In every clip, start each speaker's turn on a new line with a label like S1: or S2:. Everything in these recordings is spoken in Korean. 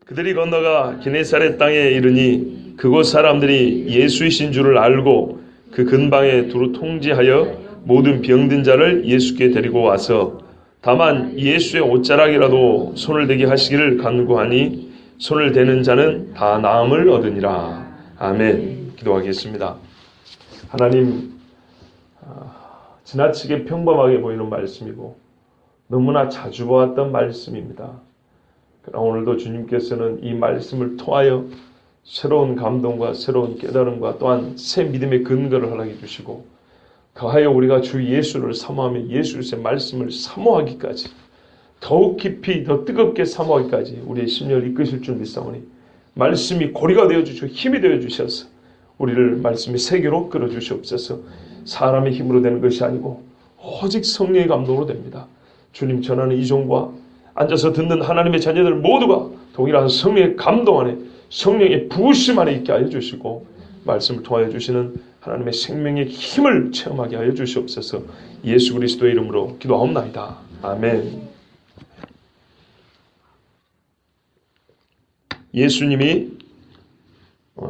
S1: 그들이 건너가 게네사렛 땅에 이르니 그곳 사람들이 예수이신 줄을 알고 그 근방에 두루 통지하여 모든 병든 자를 예수께 데리고 와서 다만 예수의 옷자락이라도 손을 대게 하시기를 간구하니 손을 대는 자는 다 나음을 얻으니라. 아멘. 기도하겠습니다. 하나님, 지나치게 평범하게 보이는 말씀이고 너무나 자주 보았던 말씀입니다. 그러나 오늘도 주님께서는 이 말씀을 통하여 새로운 감동과 새로운 깨달음과 또한 새 믿음의 근거를 허락해 주시고 더하여 우리가 주 예수를 사모하며 예수의 말씀을 사모하기까지 더욱 깊이 더 뜨겁게 사모하기까지 우리의 심령을 이끄실 줄 믿사오니 말씀이 고리가 되어주시고 힘이 되어주셔서 우리를 말씀의 세계로 끌어주시옵소서. 사람의 힘으로 되는 것이 아니고 오직 성령의 감동으로 됩니다. 주님 전하는 이 종과 앉아서 듣는 하나님의 자녀들 모두가 동일한 성령의 감동 안에 성령의 부으심 안에 있게 하여 주시고 말씀을 통하여 주시는 하나님의 생명의 힘을 체험하게 하여 주시옵소서. 예수 그리스도의 이름으로 기도하옵나이다. 아멘. 예수님이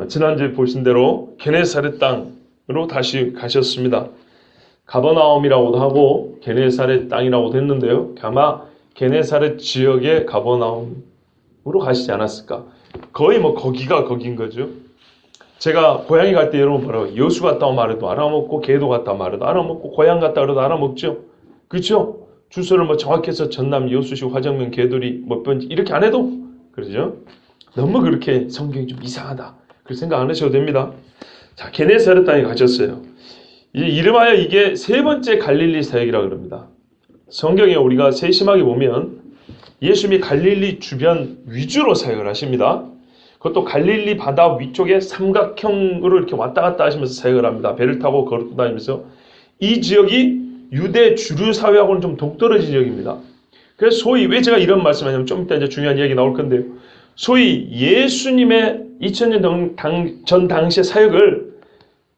S1: 지난주에 보신 대로 게네사렛 땅으로 다시 가셨습니다. 가버나움이라고도 하고 게네사렛 땅이라고도 했는데요. 아마 게네사렛 지역의 가버나움으로 가시지 않았을까. 거의 거기가 거긴 거죠. 제가 고향에 갈 때 여러분 뭐라고 여수 갔다 오면 말해도 알아먹고 계도 갔다 오면 말해도 알아먹고 고향 갔다 그래도 알아먹죠. 그렇죠? 주소를 정확해서 전남 여수시 화정면 계돌이 몇 번지 이렇게 안 해도 그러죠. 너무 그렇게 성경이 좀 이상하다. 그렇게 생각 안 하셔도 됩니다. 자, 게네사렛 땅에 가셨어요. 이름하여 이게 세 번째 갈릴리 사역이라고 그럽니다. 성경에 우리가 세심하게 보면 예수님이 갈릴리 주변 위주로 사역을 하십니다. 그것도 갈릴리 바다 위쪽에 삼각형으로 이렇게 왔다 갔다 하시면서 사역을 합니다. 배를 타고 걸어 다니면서. 이 지역이 유대 주류 사회하고는 좀 동떨어진 지역입니다. 그래서 소위 왜 제가 이런 말씀하냐면 좀 이따 이제 중요한 이야기 나올 건데요. 소위 예수님의 2000년 전 당시의 사역을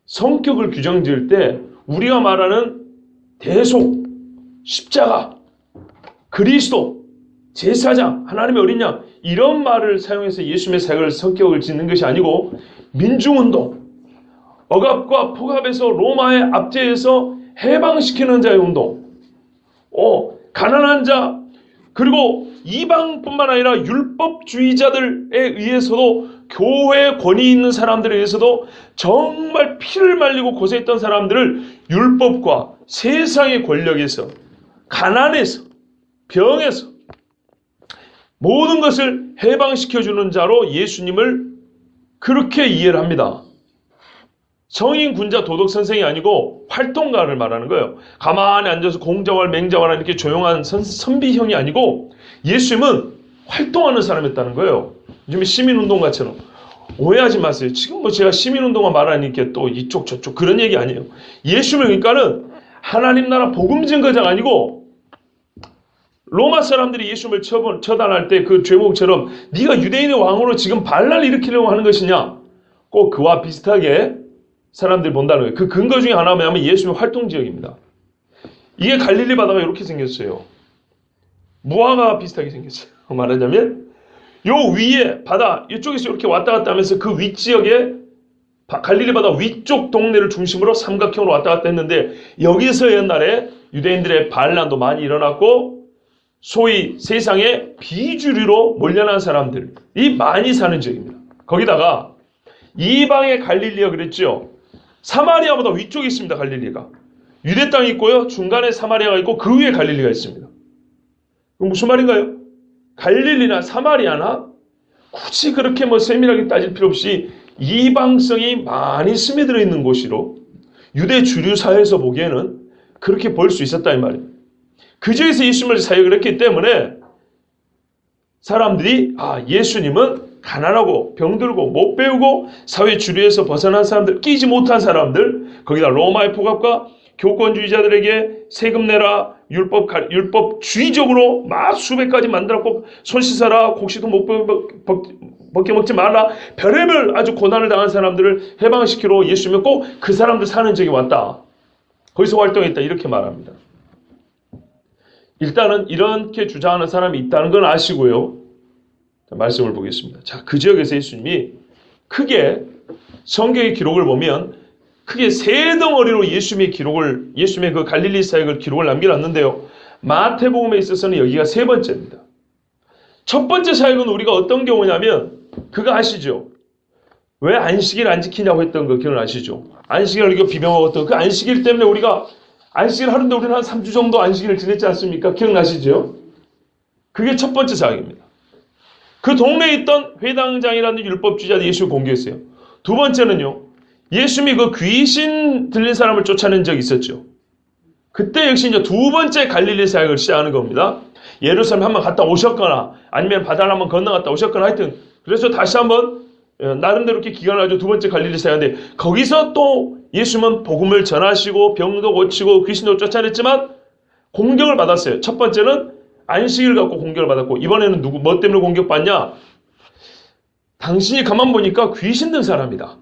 S1: 성격을 규정 지을 때 우리가 말하는 대속, 십자가, 그리스도, 제사장, 하나님의 어린 양 이런 말을 사용해서 예수님의 사역을 성격을 짓는 것이 아니고 민중운동, 억압과 폭압에서 로마의 압제에서 해방시키는 자의 운동, 가난한 자, 그리고 이방뿐만 아니라 율법주의자들에 의해서도 교회 권위 있는 사람들에 의해서도 정말 피를 말리고 고생했던 사람들을 율법과 세상의 권력에서 가난에서 병에서 모든 것을 해방시켜주는 자로 예수님을 그렇게 이해를 합니다. 성인, 군자, 도덕 선생이 아니고 활동가를 말하는 거예요. 가만히 앉아서 공자왈, 맹자왈 이렇게 조용한 선비형이 아니고 예수님은 활동하는 사람이었다는 거예요. 요즘에 시민운동가처럼. 오해하지 마세요. 지금 제가 시민운동가 말하니까 또 이쪽 저쪽 그런 얘기 아니에요. 예수님은 그러니까는 하나님 나라 복음 증거자가 아니고 로마 사람들이 예수님을 처단할 때 그 죄목처럼 네가 유대인의 왕으로 지금 반란을 일으키려고 하는 것이냐. 꼭 그와 비슷하게 사람들이 본다는 거예요. 그 근거 중에 하나가 뭐냐면 예수님의 활동 지역입니다. 이게 갈릴리 바다가 이렇게 생겼어요. 무화과 비슷하게 생겼어요. 말하자면 요 위에 바다 이쪽에서 이렇게 왔다 갔다 하면서 그 윗지역에 갈릴리 바다 위쪽 동네를 중심으로 삼각형으로 왔다 갔다 했는데 여기서 옛날에 유대인들의 반란도 많이 일어났고 소위 세상에 비주류로 몰려난 사람들이 많이 사는 지역입니다. 거기다가 이방의 갈릴리가 그랬죠. 사마리아보다 위쪽에 있습니다. 갈릴리가. 유대 땅이 있고요. 중간에 사마리아가 있고 그 위에 갈릴리가 있습니다. 그럼 무슨 말인가요? 갈릴리나 사마리아나 굳이 그렇게 세밀하게 따질 필요 없이 이방성이 많이 스며들어 있는 곳으로 유대 주류 사회에서 보기에는 그렇게 볼 수 있었다 이 말입니다. 그 지역에서 예수님을 사역을 했기 때문에 사람들이 예수님은 가난하고 병들고 못 배우고 사회 주류에서 벗어난 사람들, 끼지 못한 사람들, 거기다 로마의 폭압과 교권주의자들에게 세금 내라, 율법주의적으로 막 수백 가지 만들었고 손 씻어라, 곡식도 못 벗겨 먹지 말라, 별의별 아주 고난을 당한 사람들을 해방시키러 예수님은 꼭 그 사람들 사는 지역에 왔다. 거기서 활동했다 이렇게 말합니다. 일단은 이렇게 주장하는 사람이 있다는 건 아시고요. 말씀을 보겠습니다. 자, 그 지역에서 예수님이 크게 성경의 기록을 보면 크게 세 덩어리로 예수님의 그 갈릴리 사역을 기록을 남겨놨는데요. 마태복음에 있어서는 여기가 세 번째입니다. 첫 번째 사역은 우리가 어떤 경우냐면 그거 아시죠? 왜 안식일 안 지키냐고 했던 거 기억나시죠? 안식일을 이거 비명하고 그 안식일 때문에 우리가 안식일 하는데 우리는 한 3주 정도 안식일을 지냈지 않습니까? 기억나시죠? 그게 첫 번째 사역입니다. 그 동네에 있던 회당장이라는 율법주의자 예수를 공격했어요. 두 번째는요. 예수님이 그 귀신 들린 사람을 쫓아낸 적이 있었죠. 그때 역시 이제 두 번째 갈릴리 사역을 시작하는 겁니다. 예루살렘 한번 갔다 오셨거나 아니면 바다를 한번 건너갔다 오셨거나 하여튼 그래서 다시 한번 나름대로 이렇게 기간을 가지고 두 번째 갈릴리 사역인데 거기서 또 예수님은 복음을 전하시고 병도 고치고 귀신도 쫓아냈지만 공격을 받았어요. 첫 번째는 안식일 갖고 공격을 받았고 이번에는 뭐 때문에 공격받냐? 당신이 가만 보니까 귀신 든 사람이다.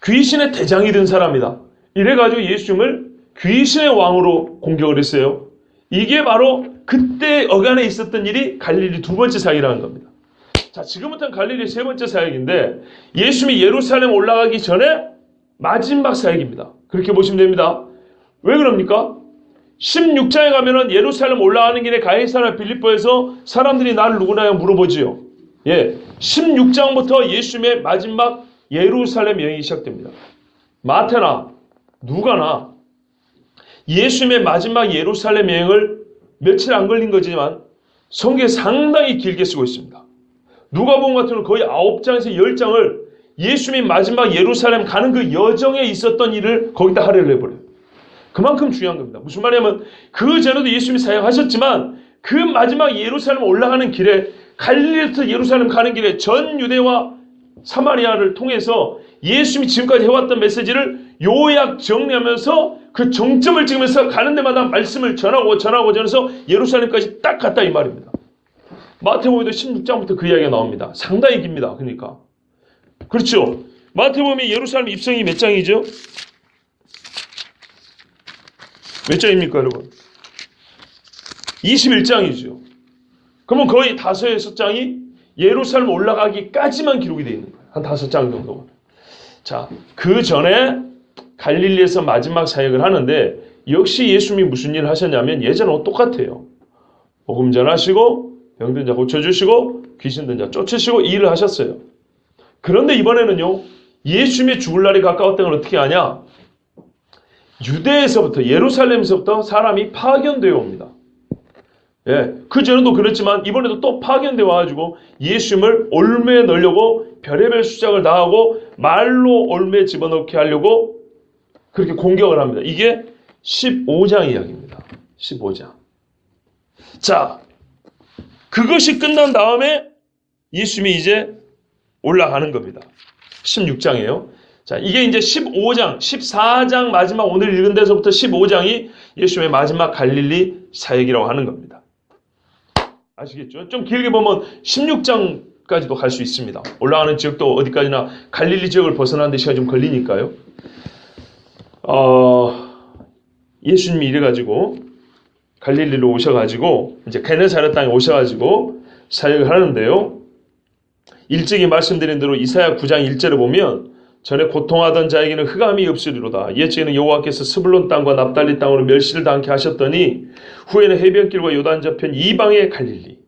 S1: 귀신의 대장이 된 사람이다. 이래가지고 예수님을 귀신의 왕으로 공격을 했어요. 이게 바로 그때 어간에 있었던 일이 갈릴리 두 번째 사역이라는 겁니다. 자, 지금부터는 갈릴리 세 번째 사역인데 예수님이 예루살렘 올라가기 전에 마지막 사역입니다. 그렇게 보시면 됩니다. 왜 그럽니까? 16장에 가면은 예루살렘 올라가는 길에 가이사랴 빌립보에서 사람들이 나를 누구냐 물어보지요. 예, 16장부터 예수님의 마지막 예루살렘 여행이 시작됩니다. 마태나 누가나 예수님의 마지막 예루살렘 여행을 며칠 안 걸린 거지만 성경에 상당히 길게 쓰고 있습니다. 누가복음 같은 경우는 거의 9장에서 10장을 예수님이 마지막 예루살렘 가는 그 여정에 있었던 일을 거기다 할애를 해버려요. 그만큼 중요한 겁니다. 무슨 말이냐면 그 전에도 예수님이 사역하셨지만 그 마지막 예루살렘 올라가는 길에 갈릴리부터 예루살렘 가는 길에 전 유대와 사마리아를 통해서 예수님이 지금까지 해왔던 메시지를 요약 정리하면서 그 정점을 찍으면서 가는 데마다 말씀을 전해서 예루살렘까지 딱 갔다 이 말입니다. 마태복음에도 16장부터 그 이야기가 나옵니다. 상당히 깁니다. 그러니까. 그렇죠. 마태복음의 예루살렘 입성이 몇 장이죠? 몇 장입니까, 여러분? 21장이죠. 그러면 거의 5-6장이 예루살렘 올라가기까지만 기록이 되어 있는 거예요. 한 5장 정도. 자, 그 전에 갈릴리에서 마지막 사역을 하는데 역시 예수님이 무슨 일을 하셨냐면 예전하고 똑같아요. 복음 전하시고 병든 자 고쳐주시고 귀신 든 자 쫓으시고 이 일을 하셨어요. 그런데 이번에는요. 예수님의 죽을 날이 가까웠던 걸 어떻게 하냐? 유대에서부터 예루살렘에서부터 사람이 파견되어 옵니다. 예, 그 전에도 그랬지만 이번에도 또 파견되어 와가지고 예수님을 올매에 넣으려고 별의별 수작을 다하고 말로 올매에 집어넣게 하려고 그렇게 공격을 합니다. 이게 15장 이야기입니다. 15장. 자, 그것이 끝난 다음에 예수님이 이제 올라가는 겁니다. 16장이에요. 자, 이게 이제 15장, 14장 마지막 오늘 읽은 데서부터 15장이 예수님의 마지막 갈릴리 사역이라고 하는 겁니다. 아시겠죠? 좀 길게 보면 16장까지도 갈 수 있습니다. 올라가는 지역도 어디까지나 갈릴리 지역을 벗어나는데 시간이 좀 걸리니까요. 예수님이 이래가지고 갈릴리로 오셔가지고 이제 게네사렛 땅에 오셔가지고 사역을 하는데요. 일찍이 말씀드린 대로 이사야 9장 1절을 보면 전에 고통하던 자에게는 흑암이 없으리로다. 옛적에는 여호와께서 스불론 땅과 납달리 땅으로 멸시를 당케 하셨더니 후에는 해변길과 요단 저편 이방의 갈릴리.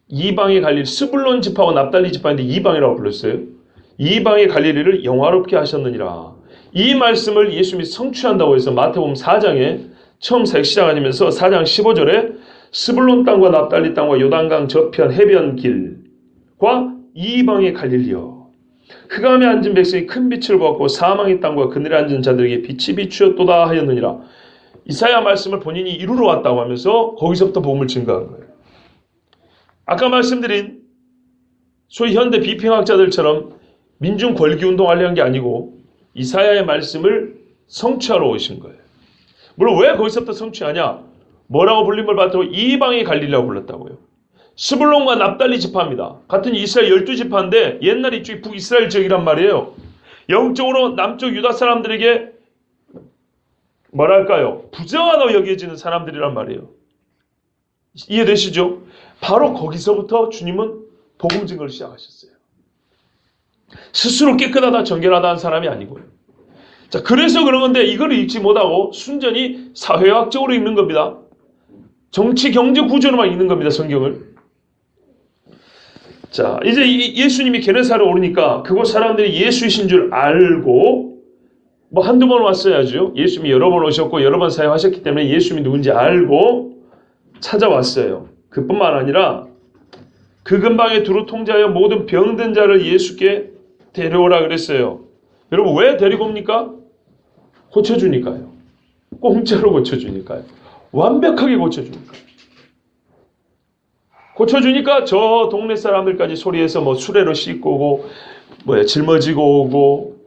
S1: 이방의 갈릴리. 스불론 지파와 납달리 지파인데 이방이라고 불렀어요. 이방의 갈릴리를 영화롭게 하셨느니라. 이 말씀을 예수님이 성취한다고 해서 마태복음 4장에 처음 사역 시작하면서 4장 15절에 스불론 땅과 납달리 땅과 요단강 저편 해변길과 이방의 갈릴리여. 흑암에 앉은 백성이 큰 빛을 보았고 사망의 땅과 그늘에 앉은 자들에게 빛이 비추었도다 하였느니라. 이사야 말씀을 본인이 이루러 왔다고 하면서 거기서부터 복음을 증거한 거예요. 아까 말씀드린 소위 현대 비평학자들처럼 민중 권리 운동하려는 게 아니고 이사야의 말씀을 성취하러 오신 거예요. 물론 왜 거기서부터 성취하냐? 뭐라고 불림을 받고 이방의 갈릴리라고 불렀다고요. 스불론과 납달리 지파입니다. 같은 이스라엘 12지파인데 옛날 이쪽이 북이스라엘 지역이란 말이에요. 영적으로 남쪽 유다 사람들에게 뭐랄까요? 부정하다고 여겨지는 사람들이란 말이에요. 이해되시죠? 바로 거기서부터 주님은 복음 증거를 시작하셨어요. 스스로 깨끗하다, 정결하다 한 사람이 아니고요. 자, 그래서 그런 건데 이걸 읽지 못하고 순전히 사회학적으로 읽는 겁니다. 정치, 경제 구조로만 읽는 겁니다, 성경을. 자, 이제 예수님이 게네사렛에 오르니까 그곳 사람들이 예수이신 줄 알고, 뭐 한두 번 왔어야죠. 예수님이 여러 번 오셨고 여러 번 사역하셨기 때문에 예수님이 누군지 알고 찾아왔어요. 그뿐만 아니라 그 근방에 두루 통제하여 모든 병든 자를 예수께 데려오라 그랬어요. 여러분, 왜 데리고 옵니까? 고쳐주니까요. 공짜로 고쳐주니까요. 완벽하게 고쳐주니까. 고쳐주니까 저 동네 사람들까지 소리해서 뭐 수레로 씻고 오고, 짊어지고 오고,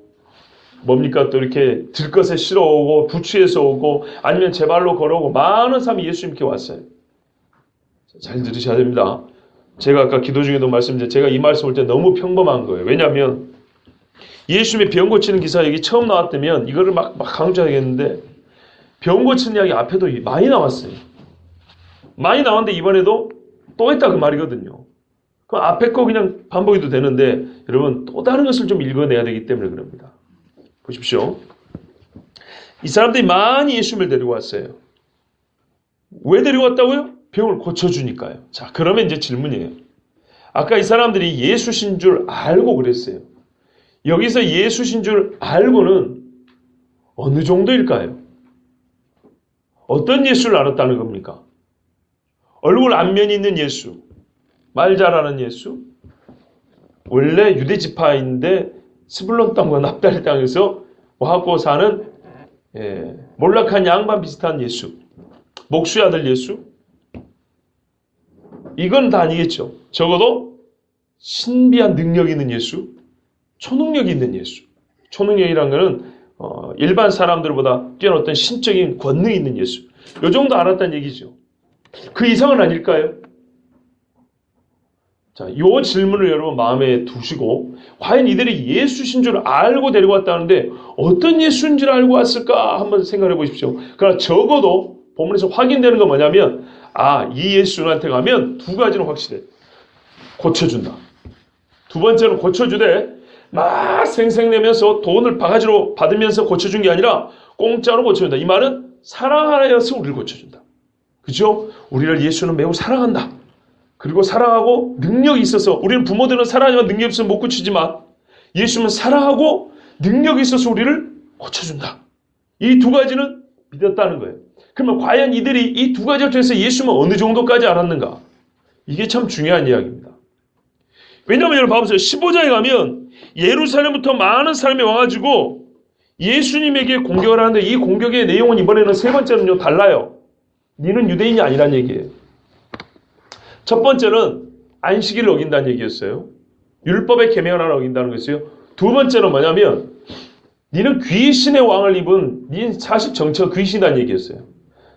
S1: 뭡니까 또 이렇게 들것에 실어 오고, 부추에서 오고, 아니면 제 발로 걸어오고, 많은 사람이 예수님께 왔어요. 잘 들으셔야 됩니다. 제가 아까 기도 중에도 말씀드렸는데, 제가 이 말씀 올 때 너무 평범한 거예요. 왜냐하면 예수님이 병 고치는 기사 여기 처음 나왔다면 이거를 막 강조하겠는데, 병 고치는 이야기 앞에도 많이 나왔어요. 많이 나왔는데 이번에도 또 했다 그 말이거든요. 그 앞에 거 그냥 반복해도 되는데 여러분 또 다른 것을 좀 읽어내야 되기 때문에 그럽니다. 보십시오. 이 사람들이 많이 예수님을 데리고 왔어요. 왜 데리고 왔다고요? 병을 고쳐주니까요. 자, 그러면 이제 질문이에요. 아까 이 사람들이 예수신 줄 알고 그랬어요. 여기서 예수신 줄 알고는 어느 정도일까요? 어떤 예수를 알았다는 겁니까? 얼굴 안면이 있는 예수, 말 잘하는 예수, 원래 유대 지파인데 스불론 땅과 납달리 땅에서 와갖고 사는 몰락한 양반 비슷한 예수, 목수의 아들 예수, 이건 다 아니겠죠. 적어도 신비한 능력 있는 예수, 초능력이 있는 예수. 초능력이란 것은 일반 사람들보다 뛰어난 어떤 신적인 권능이 있는 예수. 이 정도 알았다는 얘기죠. 그 이상은 아닐까요? 자, 이 질문을 여러분 마음에 두시고, 과연 이들이 예수신 줄 알고 데리고 왔다는데 어떤 예수인 줄 알고 왔을까 한번 생각해 보십시오. 그러나 적어도 본문에서 확인되는 건 뭐냐면, 이 예수한테 가면 두 가지는 확실해. 고쳐준다. 두 번째는 고쳐주되 막 생색내면서 돈을 바가지로 받으면서 고쳐준 게 아니라 공짜로 고쳐준다. 이 말은 사랑하여서 우리를 고쳐준다. 그죠? 우리를 예수는 매우 사랑한다. 그리고 사랑하고 능력이 있어서, 우리는 부모들은 사랑하지만 능력이 없으면 못 고치지만 예수는 사랑하고 능력이 있어서 우리를 고쳐준다. 이 두 가지는 믿었다는 거예요. 그러면 과연 이들이 이 두 가지를 통해서 예수는 어느 정도까지 알았는가? 이게 참 중요한 이야기입니다. 왜냐하면 여러분 봐보세요. 15장에 가면 예루살렘부터 많은 사람이 와가지고 예수님에게 공격을 하는데, 이 공격의 내용은 이번에는 세 번째는요 달라요. 너는 유대인이 아니란 얘기예요. 첫 번째는 안식일을 어긴다는 얘기였어요. 율법의 계명을 하나 어긴다는 것이요. 두 번째는 뭐냐면 너는 귀신의 왕을 입은 네 사실 정체가 귀신이라는 얘기였어요.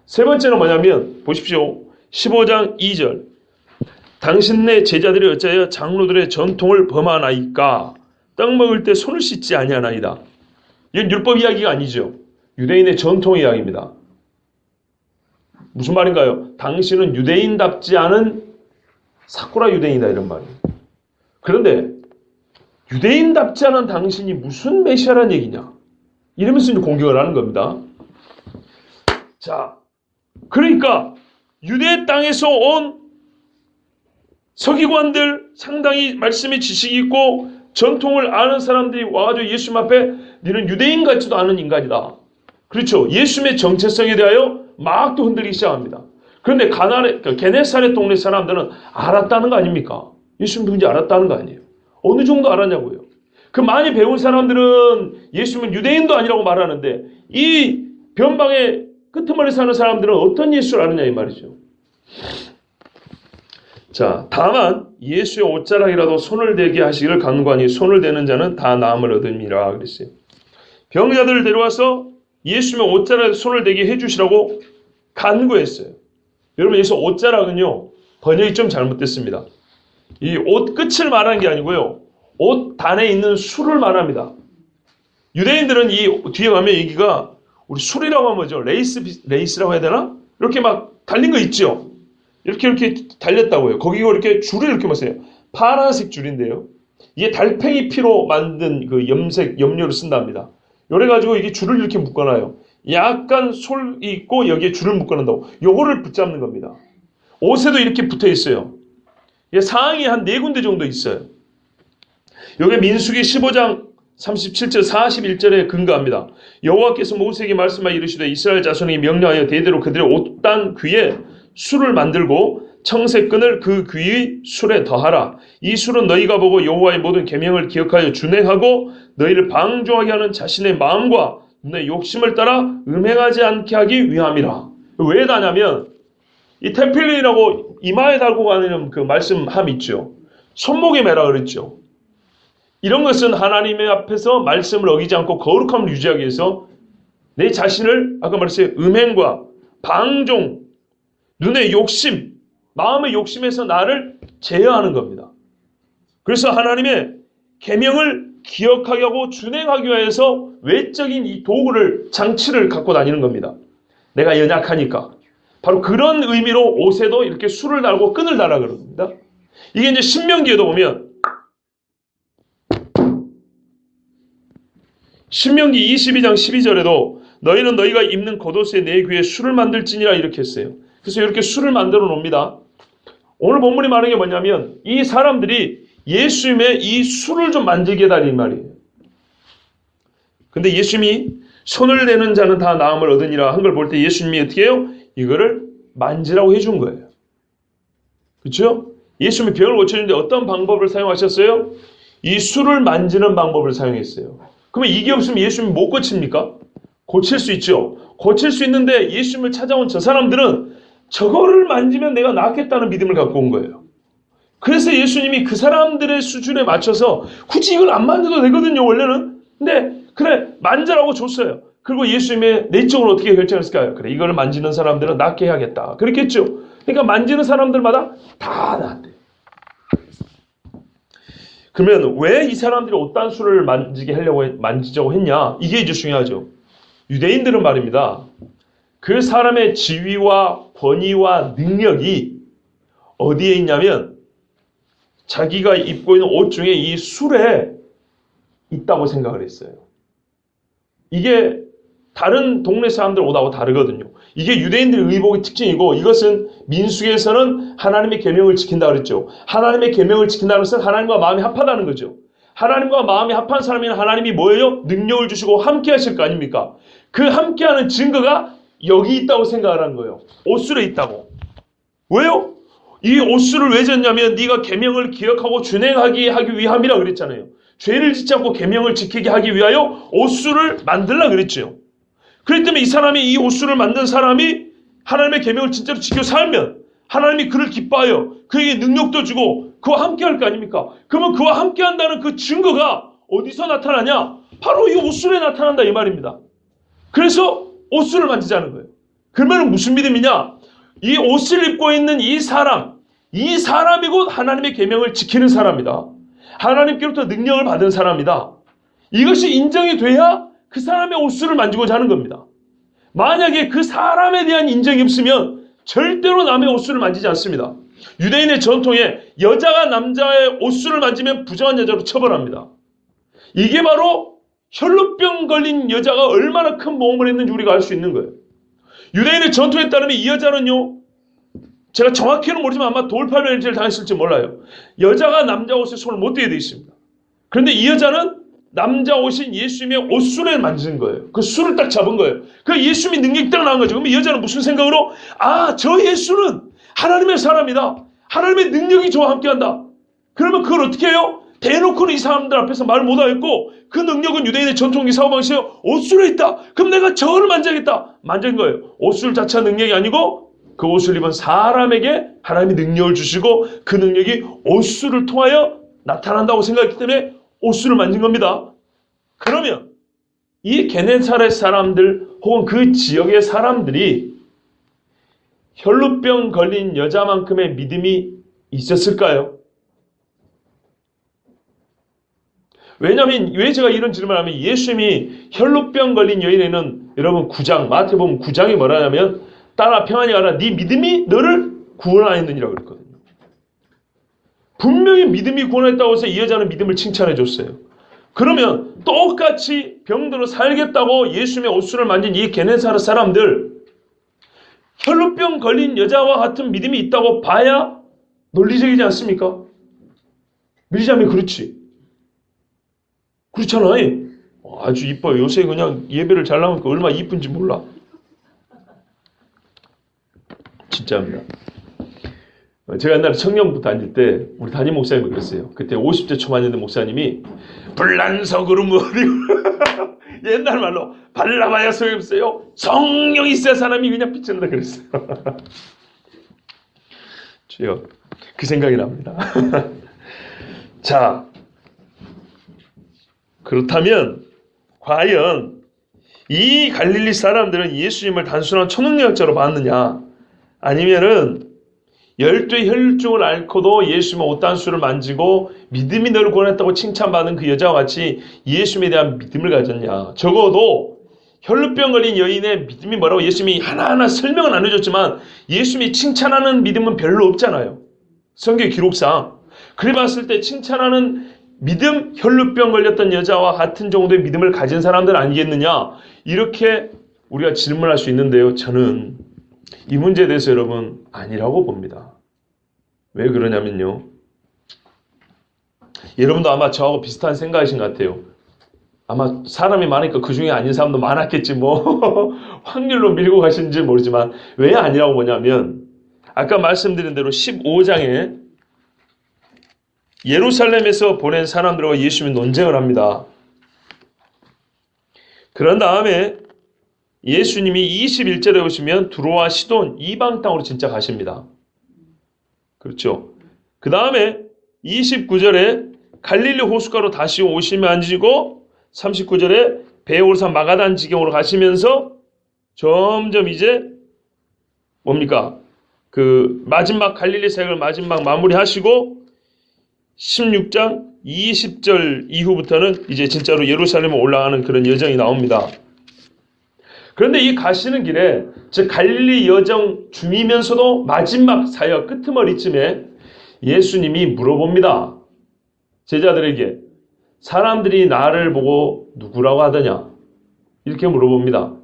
S1: 세 번째는 뭐냐면 보십시오. 15장 2절. 당신네 제자들이 어찌하여 장로들의 전통을 범하나이까? 떡 먹을 때 손을 씻지 아니하나이다. 이건 율법 이야기가 아니죠. 유대인의 전통 이야기입니다. 무슨 말인가요? 당신은 유대인답지 않은 사쿠라 유대인이다, 이런 말이에요. 그런데 유대인답지 않은 당신이 무슨 메시아란 얘기냐? 이러면서 이제 공격을 하는 겁니다. 자, 그러니까 유대 땅에서 온 서기관들, 상당히 말씀의 지식이 있고 전통을 아는 사람들이 와가지고 예수님 앞에 너는 유대인 같지도 않은 인간이다. 그렇죠. 예수님의 정체성에 대하여 막 또 흔들리기 시작합니다. 그런데 게네사렛 동네 사람들은 알았다는 거 아닙니까? 예수님 누군지 알았다는 거 아니에요. 어느 정도 알았냐고요. 그 많이 배운 사람들은 예수님은 유대인도 아니라고 말하는데, 이 변방의 끄트머리 사는 사람들은 어떤 예수를 아느냐 이 말이죠. 자, 다만 예수의 옷자락이라도 손을 대게 하시기를 간구하니 손을 대는 자는 다 나음을 얻음이라 그랬어요. 병자들을 데려와서 예수님의 옷자락에 손을 대게 해주시라고 간구했어요. 여러분, 여기서 옷자락은요 번역이 좀 잘못됐습니다. 이 옷 끝을 말하는 게 아니고요, 옷 단에 있는 술을 말합니다. 유대인들은 이 뒤에 가면 여기가 우리 술이라고 하면 뭐죠? 레이스라고 해야 되나? 이렇게 막 달린 거 있죠? 이렇게 달렸다고요. 거기가 이렇게 줄을 이렇게 보세요. 파란색 줄인데요. 이게 달팽이 피로 만든 그 염색 염료를 쓴답니다. 요래가지고 이게 줄을 이렇게 묶어놔요. 약간 솔이 있고 여기에 줄을 묶어놓는다고. 요거를 붙잡는 겁니다. 옷에도 이렇게 붙어 있어요. 이게 사항이 한 4군데 정도 있어요. 요게 민수기 15장 37절 41절에 근거합니다. 여호와께서 모세에게 말씀하여 이르시되 이스라엘 자손에게 명령하여 대대로 그들의 옷단 귀에 술을 만들고 청색끈을 그 귀의 술에 더하라. 이 술은 너희가 보고 여호와의 모든 계명을 기억하여 준행하고 너희를 방종하게 하는 자신의 마음과 내 욕심을 따라 음행하지 않게 하기 위함이라. 왜 다냐면 이 테필린이라고 이마에 달고 가는 그 말씀함 있죠. 손목에 매라 그랬죠. 이런 것은 하나님의 앞에서 말씀을 어기지 않고 거룩함을 유지하기 위해서 내 자신을 아까 말했어요. 음행과 방종, 눈의 욕심, 마음의 욕심에서 나를 제어하는 겁니다. 그래서 하나님의 계명을 기억하게 하고 준행하기 위해서 외적인 이 도구를 장치를 갖고 다니는 겁니다. 내가 연약하니까. 바로 그런 의미로 옷에도 이렇게 술을 달고 끈을 달아 그럽니다. 이게 이제 신명기에도 보면 신명기 22장 12절에도 너희는 너희가 입는 겉옷에 내 귀에 술을 만들지니라 이렇게 했어요. 그래서 이렇게 술을 만들어 놓습니다. 오늘 본문이 말하는 게 뭐냐면 이 사람들이 예수님의 이 술을 좀 만지게 해달라는 말이에요. 근데 예수님이 손을 대는 자는 다 나음을 얻으니라 한 걸 볼 때 예수님이 어떻게 해요? 이거를 만지라고 해준 거예요. 그렇죠? 예수님이 병을 고쳐주는데 어떤 방법을 사용하셨어요? 이 술을 만지는 방법을 사용했어요. 그러면 이게 없으면 예수님이 못 고칩니까? 고칠 수 있죠. 고칠 수 있는데 예수님을 찾아온 저 사람들은 저거를 만지면 내가 낫겠다는 믿음을 갖고 온 거예요. 그래서 예수님이 그 사람들의 수준에 맞춰서 굳이 이걸 안 만져도 되거든요, 원래는. 근데 그래, 만져라고 줬어요. 그리고 예수님의 내적으로 어떻게 결정했을까요? 그래, 이걸 만지는 사람들은 낫게 해야겠다. 그랬겠죠. 그러니까 만지는 사람들마다 다 낫대. 그러면 왜 이 사람들이 옷단수를 만지자고 했냐? 이게 이제 중요하죠. 유대인들은 말입니다. 그 사람의 지위와 권위와 능력이 어디에 있냐면 자기가 입고 있는 옷 중에 이 술에 있다고 생각을 했어요. 이게 다른 동네 사람들 옷하고 다르거든요. 이게 유대인들의 의복의 특징이고 이것은 민수기에서는 하나님의 계명을 지킨다 그랬죠. 하나님의 계명을 지킨다는 것은 하나님과 마음이 합하다는 거죠. 하나님과 마음이 합한 사람에는 하나님이 뭐예요? 능력을 주시고 함께 하실 거 아닙니까? 그 함께하는 증거가 여기 있다고 생각을 한 거예요. 옷술에 있다고. 왜요? 이 옷술을 왜 졌냐면 네가 계명을 기억하고 준행하게 하기 위함이라 그랬잖아요. 죄를 짓지 않고 계명을 지키게 하기 위하여 옷술을 만들라 그랬죠. 그렇기 때문에 이 사람이 이 옷술을 만든 사람이 하나님의 계명을 진짜로 지켜 살면 하나님이 그를 기뻐하여 그에게 능력도 주고 그와 함께 할 거 아닙니까? 그러면 그와 함께 한다는 그 증거가 어디서 나타나냐? 바로 이 옷술에 나타난다 이 말입니다. 그래서 옷술을 만지자는 거예요. 그러면 무슨 믿음이냐? 이 옷을 입고 있는 이 사람이 곧 하나님의 계명을 지키는 사람이다. 하나님께로부터 능력을 받은 사람이다. 이것이 인정이 돼야 그 사람의 옷술을 만지고자 하는 겁니다. 만약에 그 사람에 대한 인정이 없으면 절대로 남의 옷술을 만지지 않습니다. 유대인의 전통에 여자가 남자의 옷술을 만지면 부정한 여자로 처벌합니다. 이게 바로 혈루병 걸린 여자가 얼마나 큰 모험을 했는지 우리가 알 수 있는 거예요. 유대인의 전통에 따르면 이 여자는요, 제가 정확히는 모르지만 아마 돌팔매질을 당했을지 몰라요. 여자가 남자 옷에 손을 못 대게 되어 있습니다. 그런데 이 여자는 남자 옷인 예수님의 옷술에 만진 거예요. 그 술을 딱 잡은 거예요. 그 예수님이 능력이 딱 나온 거죠. 그럼 이 여자는 무슨 생각으로? 아, 저 예수는 하나님의 사람이다. 하나님의 능력이 저와 함께한다. 그러면 그걸 어떻게 해요? 대놓고는 이 사람들 앞에서 말을 못하겠고 그 능력은 유대인의 전통의 사고방식이에요. 옷술에 있다. 그럼 내가 저를 만져야겠다. 만진 거예요. 옷술 자체가 능력이 아니고 그 옷을 입은 사람에게 하나님이 능력을 주시고 그 능력이 옷술을 통하여 나타난다고 생각했기 때문에 옷술을 만진 겁니다. 그러면 이 게네사렛 사람들 혹은 그 지역의 사람들이 혈루병 걸린 여자만큼의 믿음이 있었을까요? 왜냐하면 왜 제가 이런 질문을 하면 예수님이 혈루병 걸린 여인에는 여러분 9장 마태복음 9장이 뭐라냐면 따라 평안히 가라 네 믿음이 너를 구원하였느니라고 그랬거든요. 분명히 믿음이 구원했다고 해서 이 여자는 믿음을 칭찬해 줬어요. 그러면 똑같이 병들어 살겠다고 예수님의 옷수를 만진 이 게네사렛 사람들, 혈루병 걸린 여자와 같은 믿음이 있다고 봐야 논리적이지 않습니까? 밀자면 그렇지. 그렇잖아. 아주 이뻐요. 요새 그냥 예배를 잘 나오니까 얼마나 이쁜지 몰라. 진짜입니다. 제가 옛날에 청년부 다닐 때 우리 담임 목사님이 그랬어요. 그때 50대 초반이었던 목사님이 불란석으로 머리고 옛날 말로 발라봐야 소용없어요. 성령이 있어야 사람이 그냥 비친다 그랬어요. 주여, 그 생각이 납니다. 자, 그렇다면 과연 이 갈릴리 사람들은 예수님을 단순한 초능력자로 봤느냐, 아니면은 열두의 혈증을 앓고도 예수님의 옷단수를 만지고 믿음이 너를 구원했다고 칭찬받은 그 여자와 같이 예수님에 대한 믿음을 가졌냐. 적어도 혈루병 걸린 여인의 믿음이 뭐라고 예수님이 하나하나 설명은 안 해줬지만 예수님이 칭찬하는 믿음은 별로 없잖아요. 성경 기록상. 그래 봤을 때 칭찬하는 믿음, 혈루병 걸렸던 여자와 같은 정도의 믿음을 가진 사람들 아니겠느냐, 이렇게 우리가 질문할 수 있는데요. 저는 이 문제에 대해서 여러분 아니라고 봅니다. 왜 그러냐면요, 여러분도 아마 저하고 비슷한 생각이신 것 같아요. 아마 사람이 많으니까 그 중에 아닌 사람도 많았겠지 뭐 확률로 밀고 가시는지 모르지만, 왜 아니라고 보냐면 아까 말씀드린 대로 15장에 예루살렘에서 보낸 사람들과 예수님이 논쟁을 합니다. 그런 다음에 예수님이 21절에 보시면 두로와 시돈 이방 땅으로 진짜 가십니다. 그렇죠. 그 다음에 29절에 갈릴리 호숫가로 다시 오시면 앉으시고 39절에 배에 오르사 마가단 지경으로 가시면서 점점 이제 뭡니까? 그 마지막 갈릴리 사역을 마지막 마무리하시고 16장 20절 이후부터는 이제 진짜로 예루살렘에 올라가는 그런 여정이 나옵니다. 그런데 이 가시는 길에, 즉 갈릴리 여정 중이면서도 마지막 사역 끄트머리쯤에 예수님이 물어봅니다. 제자들에게 사람들이 나를 보고 누구라고 하더냐, 이렇게 물어봅니다.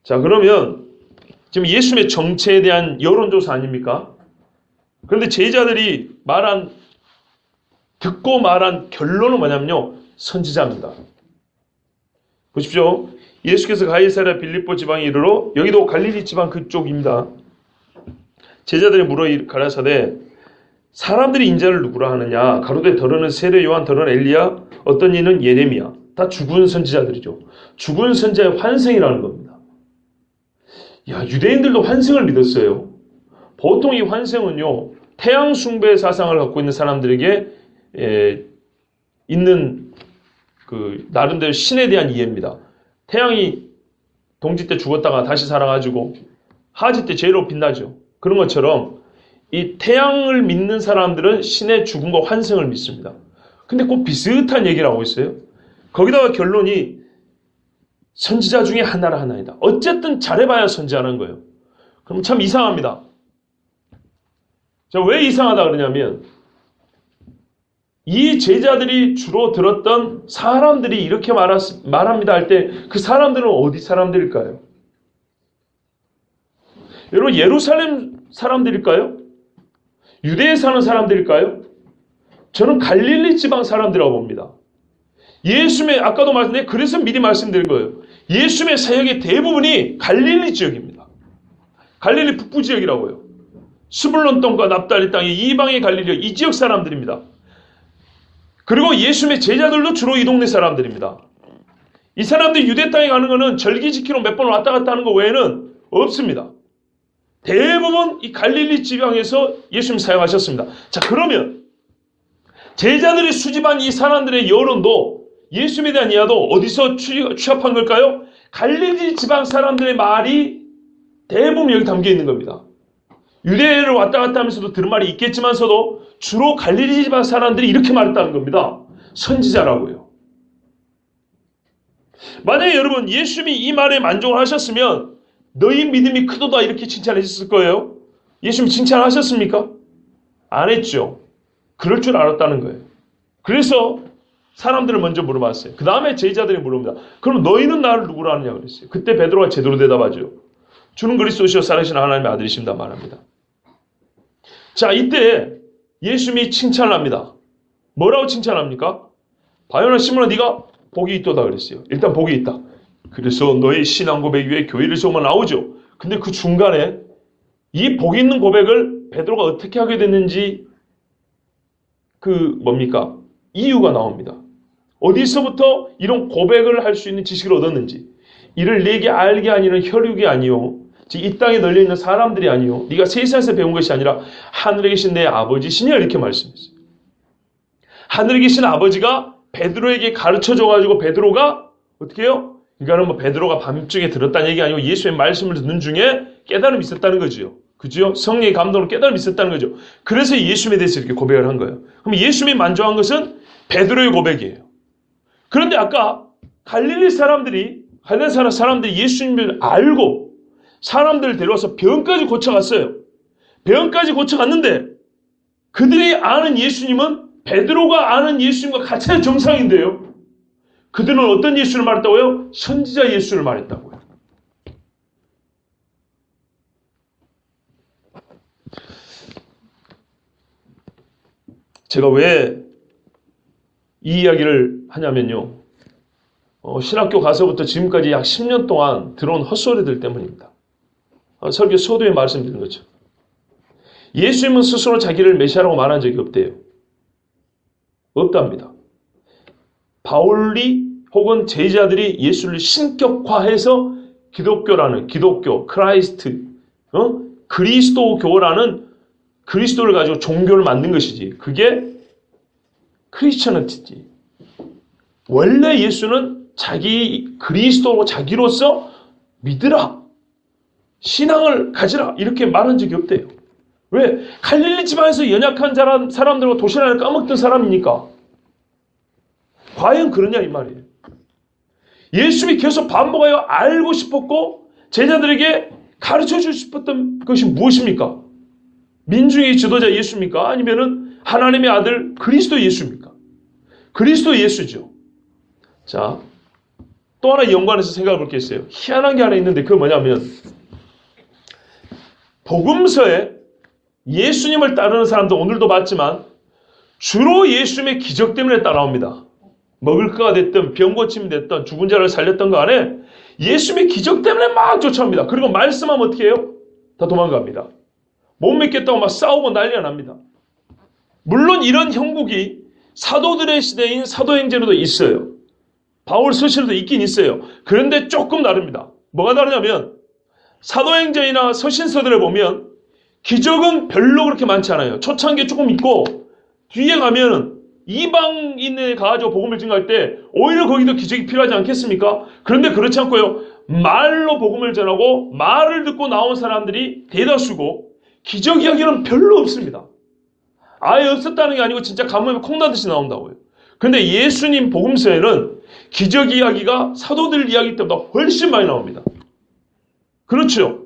S1: 자, 그러면 지금 예수님의 정체에 대한 여론조사 아닙니까? 그런데 제자들이 듣고 말한 결론은 뭐냐면요, 선지자입니다. 보십시오. 예수께서 가이사랴 빌립보 지방에 이르러, 여기도 갈릴리 지방 그쪽입니다. 제자들이 물어 가라사대 사람들이 인자를 누구라 하느냐, 가로되 더러는 세례 요한, 더러는 엘리야, 어떤 이는 예레미야. 다 죽은 선지자들이죠. 죽은 선지자의 환생이라는 겁니다. 야, 유대인들도 환생을 믿었어요. 보통 이 환생은요, 태양 숭배 사상을 갖고 있는 사람들에게 있는 그 나름대로 신에 대한 이해입니다. 태양이 동지 때 죽었다가 다시 살아가지고 하지 때 제일로 빛나죠. 그런 것처럼 이 태양을 믿는 사람들은 신의 죽음과 환생을 믿습니다. 근데 꼭 비슷한 얘기를 하고 있어요. 거기다가 결론이 선지자 중에 하나라 하나이다. 어쨌든 잘해봐야 선지자라는 거예요. 그럼 참 이상합니다. 자, 왜 이상하다 그러냐면 이 제자들이 주로 들었던 사람들이 이렇게 말합니다 할 때 그 사람들은 어디 사람들일까요? 여러분, 예루살렘 사람들일까요? 유대에 사는 사람들일까요? 저는 갈릴리 지방 사람들이라고 봅니다. 예수님의, 아까도 말씀드린, 그래서 미리 말씀드린 거예요. 예수님의 사역의 대부분이 갈릴리 지역입니다. 갈릴리 북부 지역이라고요. 스불론 땅과 납달리 땅의 이방의 갈릴리, 이 지역 사람들입니다. 그리고 예수님의 제자들도 주로 이 동네 사람들입니다. 이 사람들이 유대 땅에 가는 것은 절기 지키러 몇 번 왔다 갔다 하는 것 외에는 없습니다. 대부분 이 갈릴리 지방에서 예수님 사역하셨습니다. 자, 그러면 제자들이 수집한 이 사람들의 여론도, 예수님에 대한 이해도 어디서 취합한 걸까요? 갈릴리 지방 사람들의 말이 대부분 여기 담겨 있는 겁니다. 유대를 왔다 갔다 하면서도 들은 말이 있겠지만서도 주로 갈릴리 지방 사람들이 이렇게 말했다는 겁니다. 선지자라고요. 만약에 여러분 예수님이 이 말에 만족을 하셨으면 너희 믿음이 크도다 이렇게 칭찬하셨을 거예요. 예수님 칭찬하셨습니까? 안 했죠. 그럴 줄 알았다는 거예요. 그래서 사람들을 먼저 물어봤어요. 그 다음에 제자들이 물어봅니다. 그럼 너희는 나를 누구로 아느냐 그랬어요. 그때 베드로가 제대로 대답하죠. 주는 그리스도시요 살아계신 하나님의 아들이십니다 말합니다. 자, 이때 예수님이 칭찬을 합니다. 뭐라고 칭찬합니까? 바요나 시몬아 네가 복이 있도다 그랬어요. 일단 복이 있다. 그래서 너의 신앙 고백 위에 교회를 세우면 나오죠. 근데 그 중간에 이 복 있는 고백을 베드로가 어떻게 하게 됐는지 뭡니까? 이유가 나옵니다. 어디서부터 이런 고백을 할 수 있는 지식을 얻었는지. 이를 내게 알게 아니는 혈육이 아니요 즉 이 땅에 널려있는 사람들이 아니요 네가 세상에서 배운 것이 아니라 하늘에 계신 내 아버지시냐 이렇게 말씀했어요. 하늘에 계신 아버지가 베드로에게 가르쳐줘가지고 베드로가 어떻게 해요? 그러니까 뭐 베드로가 밤중에 들었다는 얘기 아니고 예수의 말씀을 듣는 중에 깨달음이 있었다는 거지요. 그죠? 성령의 감동으로 깨달음이 있었다는 거죠. 그래서 예수님에 대해서 이렇게 고백을 한 거예요. 그럼 예수님이 만족한 것은 베드로의 고백이에요. 그런데 아까 갈릴리 사람들이 예수님을 알고 사람들을 데려와서 병까지 고쳐갔어요. 병까지 고쳐갔는데 그들이 아는 예수님은 베드로가 아는 예수님과 같은 정상인데요. 그들은 어떤 예수를 말했다고요? 선지자 예수를 말했다고요. 제가 왜 이 이야기를 하냐면요. 신학교 가서부터 지금까지 약 10년 동안 들어온 헛소리들 때문입니다. 설교 서두에 말씀드린 거죠. 예수님은 스스로 자기를 메시아라고 말한 적이 없대요. 없답니다. 바울이 혹은 제자들이 예수를 신격화해서 기독교, 크라이스트, 그리스도교라는 그리스도를 가지고 종교를 만든 것이지. 그게 크리스천이지. 원래 예수는 그리스도로 자기로서 믿으라. 신앙을 가지라. 이렇게 말한 적이 없대요. 왜? 갈릴리 지방에서 연약한 사람들과 도시락을 까먹던 사람이니까. 과연 그러냐 이 말이에요. 예수님이 계속 반복하여 알고 싶었고 제자들에게 가르쳐주고 싶었던 것이 무엇입니까? 민중의 지도자 예수입니까? 아니면은 하나님의 아들 그리스도 예수입니까? 그리스도 예수죠. 자, 또 하나 연관해서 생각해 볼 게 있어요. 희한한 게 하나 있는데 그게 뭐냐면 복음서에 예수님을 따르는 사람들 오늘도 봤지만 주로 예수님의 기적 때문에 따라옵니다. 먹을 거가 됐든 병 고침이 됐든 죽은 자를 살렸던 거 안에 예수님의 기적 때문에 막 쫓아옵니다. 그리고 말씀하면 어떻게 해요? 다 도망갑니다. 못 믿겠다고 막 싸우고 난리가 납니다. 물론 이런 형국이 사도들의 시대인 사도행전에도 있어요. 바울 서신에도 있긴 있어요. 그런데 조금 다릅니다. 뭐가 다르냐면 사도행전이나 서신서들을 보면 기적은 별로 그렇게 많지 않아요. 초창기에 조금 있고 뒤에 가면 이방인에 가가지고 복음을 증거할 때 오히려 거기도 기적이 필요하지 않겠습니까? 그런데 그렇지 않고요. 말로 복음을 전하고 말을 듣고 나온 사람들이 대다수고 기적 이야기는 별로 없습니다. 아예 없었다는 게 아니고 진짜 가뭄에 콩나듯이 나온다고요. 그런데 예수님 복음서에는 기적 이야기가 사도들 이야기 때보다 훨씬 많이 나옵니다. 그렇죠?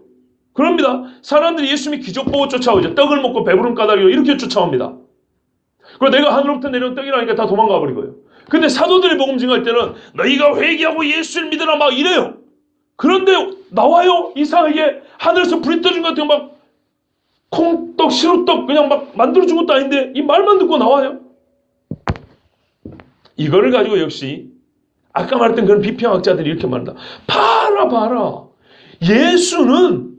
S1: 그럽니다. 사람들이 예수님이 기적 보고 쫓아오죠. 떡을 먹고 배부른 까닭이요. 이렇게 쫓아옵니다. 그리고 내가 하늘로부터 내려온 떡이라니까 다 도망가 버리고요. 근데 사도들이 복음 증거할 때는 너희가 회개하고 예수를 믿으라 막 이래요. 그런데 나와요. 이상하게 하늘에서 불이 떨어진 것 같아요. 막 콩떡, 시루떡 그냥 막 만들어준 것도 아닌데 이 말만 듣고 나와요. 이거를 가지고 역시 아까 말했던 그런 비평학자들이 이렇게 말한다. 봐라. 예수는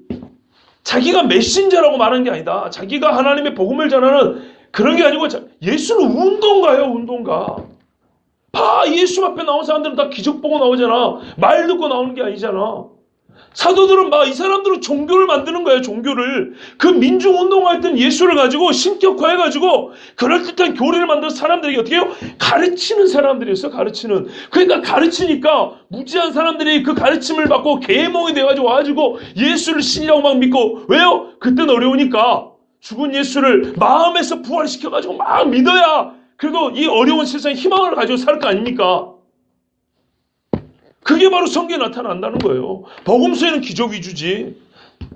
S1: 자기가 메신저라고 말한 게 아니다. 자기가 하나님의 복음을 전하는 그런 게 아니고 예수는 운동가예요. 운동가. 예수 앞에 나온 사람들은 다 기적 보고 나오잖아. 말 듣고 나오는 게 아니잖아. 사도들은 이 사람들은 종교를 만드는 거예요. 종교를. 그 민중운동할 땐 예수를 가지고 신격화해가지고 그럴듯한 교리를 만들어서 사람들에게 어떻게 해요? 가르치는 사람들이었어. 가르치는. 그러니까 가르치니까 무지한 사람들이 그 가르침을 받고 계몽이 돼가지고 와가지고 예수를 신이라고 막 믿고. 왜요? 그때는 어려우니까 죽은 예수를 마음에서 부활시켜가지고 막 믿어야 그래도 이 어려운 세상에 희망을 가지고 살 거 아닙니까? 그게 바로 성경에 나타난다는 거예요. 복음서에는 기적 위주지.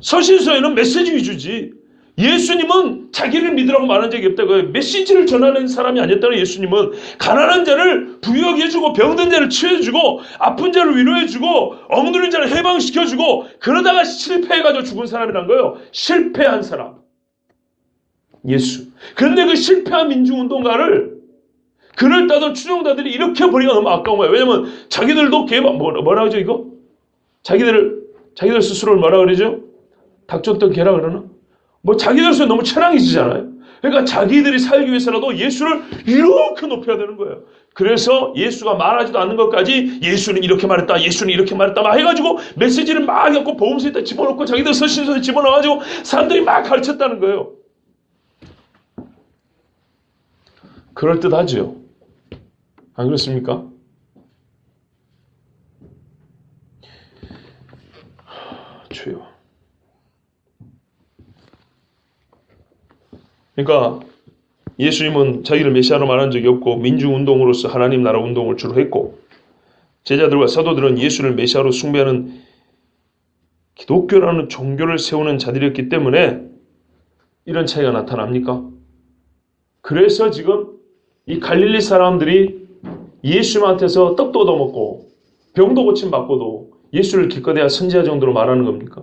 S1: 서신서에는 메시지 위주지. 예수님은 자기를 믿으라고 말한 적이 없다고요. 메시지를 전하는 사람이 아니었다는 예수님은 가난한 자를 부유하게 해주고 병든 자를 치유해주고 아픈 자를 위로해주고 억누른 자를 해방시켜주고 그러다가 실패해가지고 죽은 사람이란 거예요. 실패한 사람. 예수. 그런데 그 실패한 민주운동가를 그를 따던 추종자들이 이렇게 버리기가 너무 아까운 거예요. 왜냐면 자기들도 뭐라 하죠 이거? 자기들 스스로를 뭐라 그러죠? 닥쳤던 개라 그러나? 뭐 자기들 스스로 너무 체랑이지잖아요. 그러니까 자기들이 살기 위해서라도 예수를 이렇게 높여야 되는 거예요. 그래서 예수가 말하지도 않는 것까지 예수는 이렇게 말했다, 예수는 이렇게 말했다 막 해가지고 메시지를 막 갖고 보험서에다 집어넣고 자기들 서신서에 집어넣어가지고 사람들이 막 가르쳤다는 거예요. 그럴듯하죠. 안 그렇습니까? 주여. 그러니까 예수님은 자기를 메시아로 말한 적이 없고 민주운동으로서 하나님 나라 운동을 주로 했고 제자들과 사도들은 예수를 메시아로 숭배하는 기독교라는 종교를 세우는 자들이었기 때문에 이런 차이가 나타납니까? 그래서 지금 이 갈릴리 사람들이 예수님한테서 떡도 얻어먹고 병도 고침받고도 예수를 기껏해야 선지자 정도로 말하는 겁니까?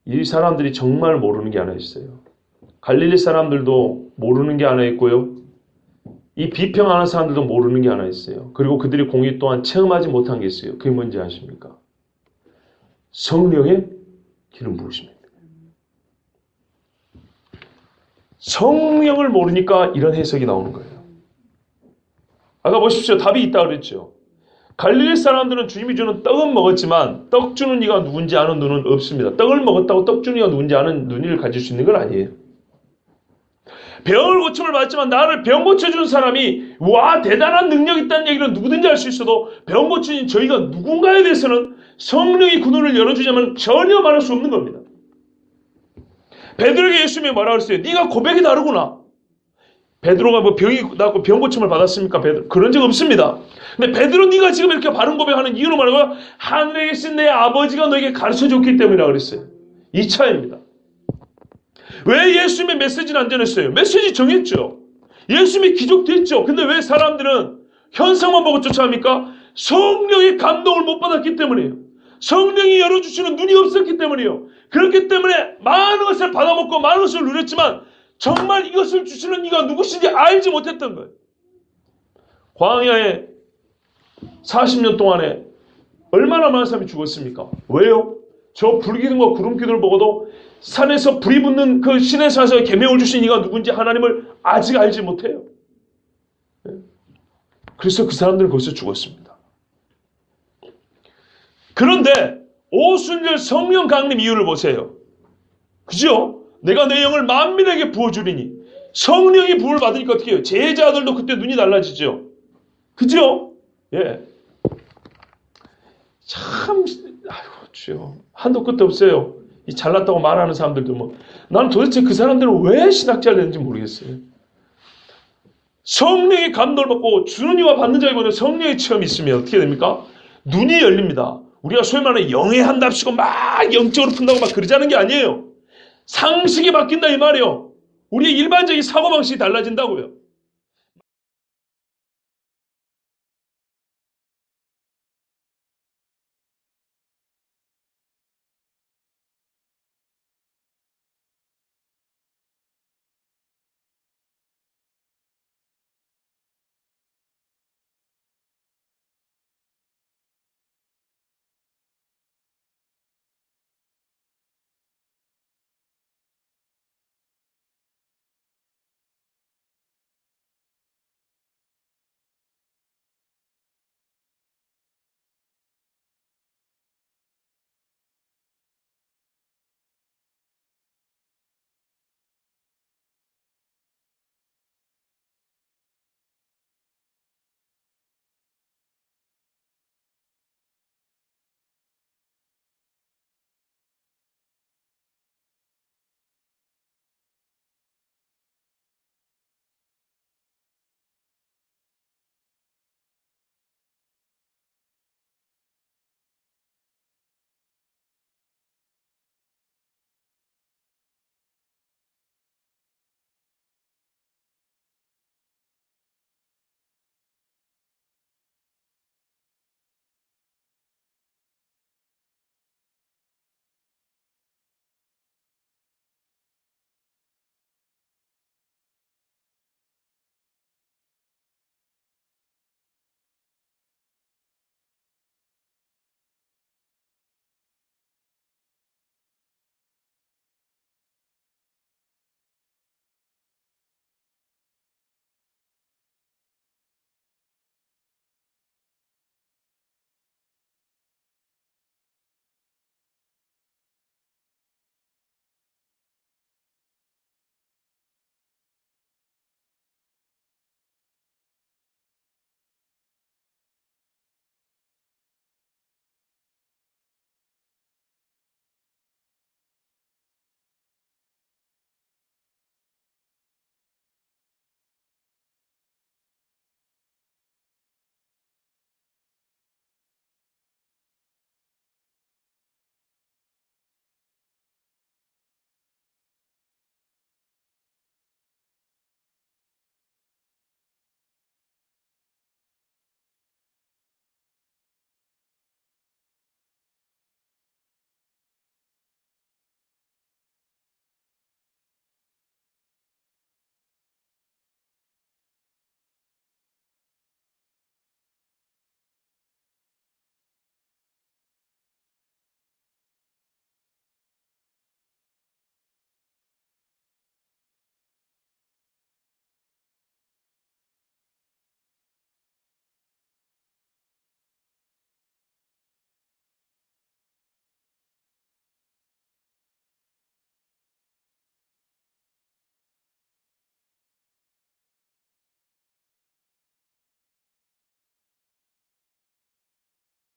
S1: 이 사람들이 정말 모르는 게 하나 있어요. 갈릴리 사람들도 모르는 게 하나 있고요. 이 비평하는 사람들도 모르는 게 하나 있어요. 그리고 그들이 공의 또한 체험하지 못한 게 있어요. 그게 뭔지 아십니까? 성령의 기름 부으심입니다. 성령을 모르니까 이런 해석이 나오는 거예요. 아까 보십시오. 답이 있다고 그랬죠. 갈릴리 사람들은 주님이 주는 떡은 먹었지만 떡 주는 이가 누군지 아는 눈은 없습니다. 떡을 먹었다고 떡 주는 이가 누군지 아는 눈을 가질 수 있는 건 아니에요. 병을 고침을 받았지만 나를 병 고쳐주는 사람이 와 대단한 능력이 있다는 얘기는 누구든지 알 수 있어도 병 고쳐진 저희가 누군가에 대해서는 성령이 그 눈을 열어주자면 전혀 말할 수 없는 겁니다. 베드로에게 예수님이 뭐라고 했어요? 네가 고백이 다르구나. 베드로가 뭐 병이 낫고 병 고침을 받았습니까? 베드로 그런 적 없습니다. 근데 베드로 네가 지금 이렇게 바른 고백하는 이유는 뭐라고요? 하늘에 계신 내 아버지가 너에게 가르쳐줬기 때문이라고 그랬어요. 2차입니다. 왜 예수님의 메시지는 안 전했어요? 메시지 정했죠. 예수님이 기적됐죠. 근데 왜 사람들은 현상만 보고 쫓아갑니까? 성령의 감동을 못 받았기 때문이에요. 성령이 열어주시는 눈이 없었기 때문이에요. 그렇기 때문에 많은 것을 받아먹고 많은 것을 누렸지만 정말 이것을 주시는 이가 누구신지 알지 못했던 거예요. 광야에 40년 동안에 얼마나 많은 사람이 죽었습니까? 왜요? 저 불기둥과 구름기둥을 보고도 산에서 불이 붙는 그 신의 산에서 계명을 주신 이가 누군지 하나님을 아직 알지 못해요. 그래서 그 사람들은 거기서 죽었습니다. 그런데 오순절 성령 강림 이유를 보세요. 그죠? 내가 내 영을 만민에게 부어주리니 성령이 부을 받으니까 어떻게 해요? 제자들도 그때 눈이 달라지죠. 그죠? 예. 참 아이고 주여 한도 끝도 없어요. 이 잘났다고 말하는 사람들도 뭐 나는 도대체 그 사람들은 왜 신학자를 되는지 모르겠어요. 성령의 감동을 받고 주는 이와 받는 자에게는 성령의 체험이 있으면 어떻게 됩니까? 눈이 열립니다. 우리가 소위 말하는 영해한답시고 막 영적으로 푼다고 막 그러자는 게 아니에요. 상식이 바뀐다 이 말이에요. 우리의 일반적인 사고방식이 달라진다고요.